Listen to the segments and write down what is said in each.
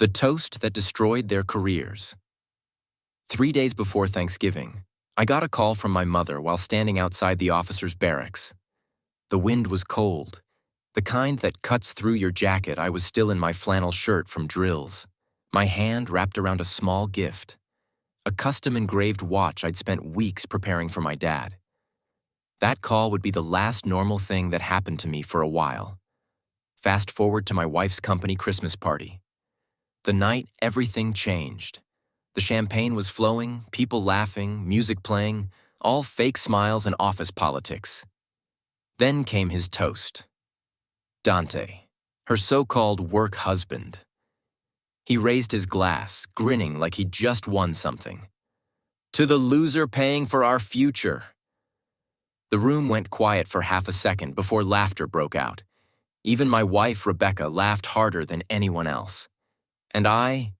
The toast that destroyed their careers. 3 days before Thanksgiving, I got a call from my mother while standing outside the officers' barracks. The wind was cold, the kind that cuts through your jacket. I was still in my flannel shirt from drills, my hand wrapped around a small gift, a custom-engraved watch I'd spent weeks preparing for my dad. That call would be the last normal thing that happened to me for a while. Fast forward to my wife's company Christmas party. The night, everything changed. The champagne was flowing, people laughing, music playing, all fake smiles and office politics. Then came his toast. Dante, her so-called work husband. He raised his glass, grinning like he'd just won something. To the loser paying for our future. The room went quiet for half a second before laughter broke out. Even my wife, Rebecca, laughed harder than anyone else. And I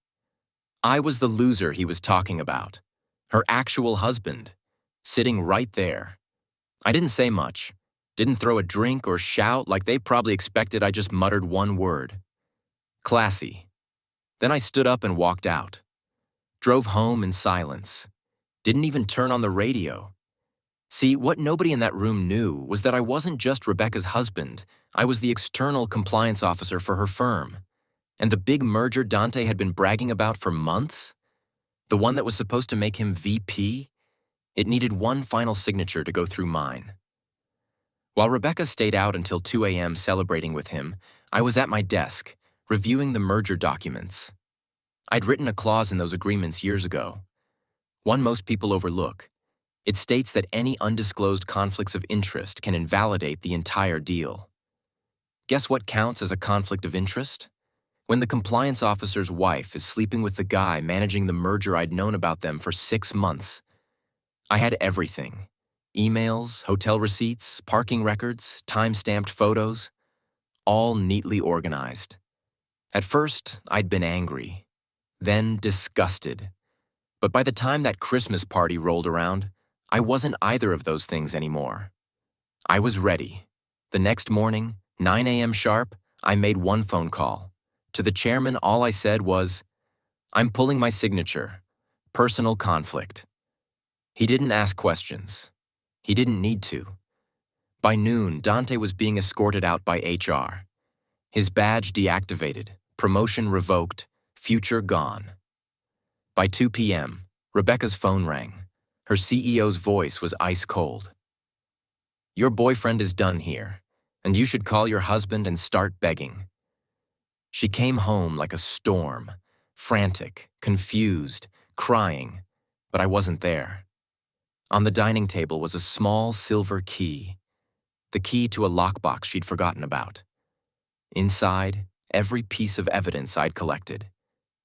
was the loser he was talking about, her actual husband, sitting right there. I didn't say much, didn't throw a drink or shout like they probably expected. I just muttered one word. Classy. Then I stood up and walked out. Drove home in silence. Didn't even turn on the radio. See, what nobody in that room knew was that I wasn't just Rebecca's husband. I was the external compliance officer for her firm. And the big merger Dante had been bragging about for months? The one that was supposed to make him VP? It needed one final signature to go through mine. While Rebecca stayed out until 2 a.m. celebrating with him, I was at my desk, reviewing the merger documents. I'd written a clause in those agreements years ago. One most people overlook. It states that any undisclosed conflicts of interest can invalidate the entire deal. Guess what counts as a conflict of interest? When the compliance officer's wife is sleeping with the guy managing the merger I'd known about them for 6 months. I had everything. Emails, hotel receipts, parking records, time-stamped photos, all neatly organized. At first, I'd been angry, then disgusted. But by the time that Christmas party rolled around, I wasn't either of those things anymore. I was ready. The next morning, 9 a.m. sharp, I made one phone call. To the chairman, all I said was, "I'm pulling my signature. Personal conflict." He didn't ask questions. He didn't need to. By noon, Dante was being escorted out by HR. His badge deactivated, promotion revoked, future gone. By 2 p.m., Rebecca's phone rang. Her CEO's voice was ice cold. "Your boyfriend is done here, and you should call your husband and start begging." She came home like a storm, frantic, confused, crying, but I wasn't there. On the dining table was a small silver key, the key to a lockbox she'd forgotten about. Inside, every piece of evidence I'd collected.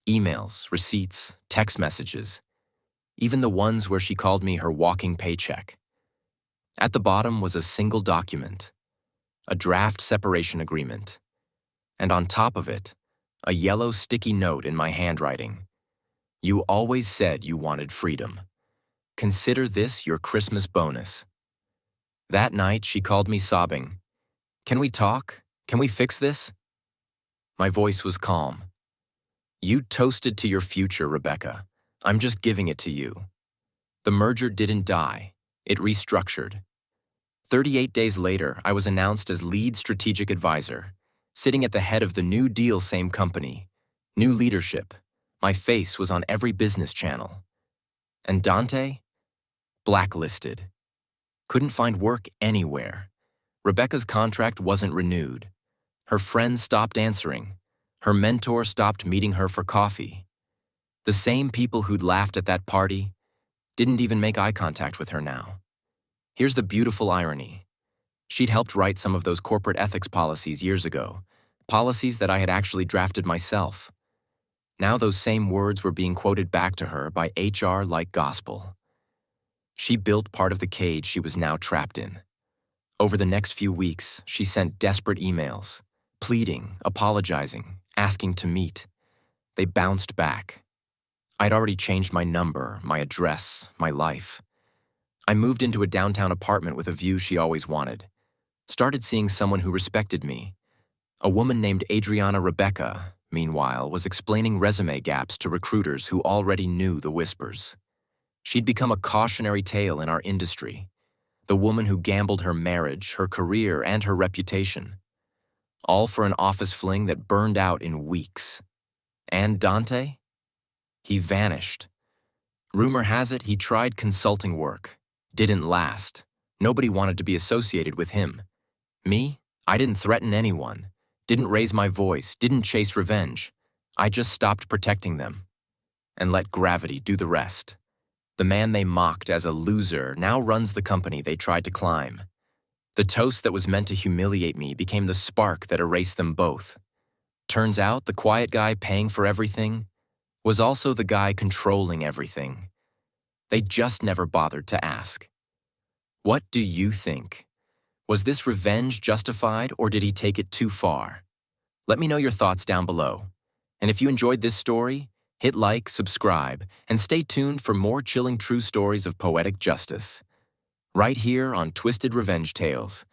Emails, receipts, text messages, even the ones where she called me her walking paycheck. At the bottom was a single document, a draft separation agreement. And on top of it, a yellow sticky note in my handwriting. "You always said you wanted freedom. Consider this your Christmas bonus." That night, she called me sobbing. "Can we talk? Can we fix this?" My voice was calm. "You toasted to your future, Rebecca. I'm just giving it to you." The merger didn't die. It restructured. 38 days later, I was announced as lead strategic advisor, sitting at the head of the New Deal same company. New leadership. My face was on every business channel. And Dante? Blacklisted. Couldn't find work anywhere. Rebecca's contract wasn't renewed. Her friends stopped answering. Her mentor stopped meeting her for coffee. The same people who'd laughed at that party didn't even make eye contact with her now. Here's the beautiful irony. She'd helped write some of those corporate ethics policies years ago, policies that I had actually drafted myself. Now those same words were being quoted back to her by HR like gospel. She built part of the cage she was now trapped in. Over the next few weeks, she sent desperate emails, pleading, apologizing, asking to meet. They bounced back. I'd already changed my number, my address, my life. I moved into a downtown apartment with a view she always wanted. Started seeing someone who respected me. A woman named Adriana Rebecca, meanwhile, was explaining resume gaps to recruiters who already knew the whispers. She'd become a cautionary tale in our industry, the woman who gambled her marriage, her career, and her reputation, all for an office fling that burned out in weeks. And Dante? He vanished. Rumor has it he tried consulting work. Didn't last. Nobody wanted to be associated with him. Me? I didn't threaten anyone. Didn't raise my voice. Didn't chase revenge. I just stopped protecting them and let gravity do the rest. The man they mocked as a loser now runs the company they tried to climb. The toast that was meant to humiliate me became the spark that erased them both. Turns out the quiet guy paying for everything was also the guy controlling everything. They just never bothered to ask. What do you think? Was this revenge justified, or did he take it too far? Let me know your thoughts down below. And if you enjoyed this story, hit like, subscribe, and stay tuned for more chilling true stories of poetic justice. Right here on Twisted Revenge Tales,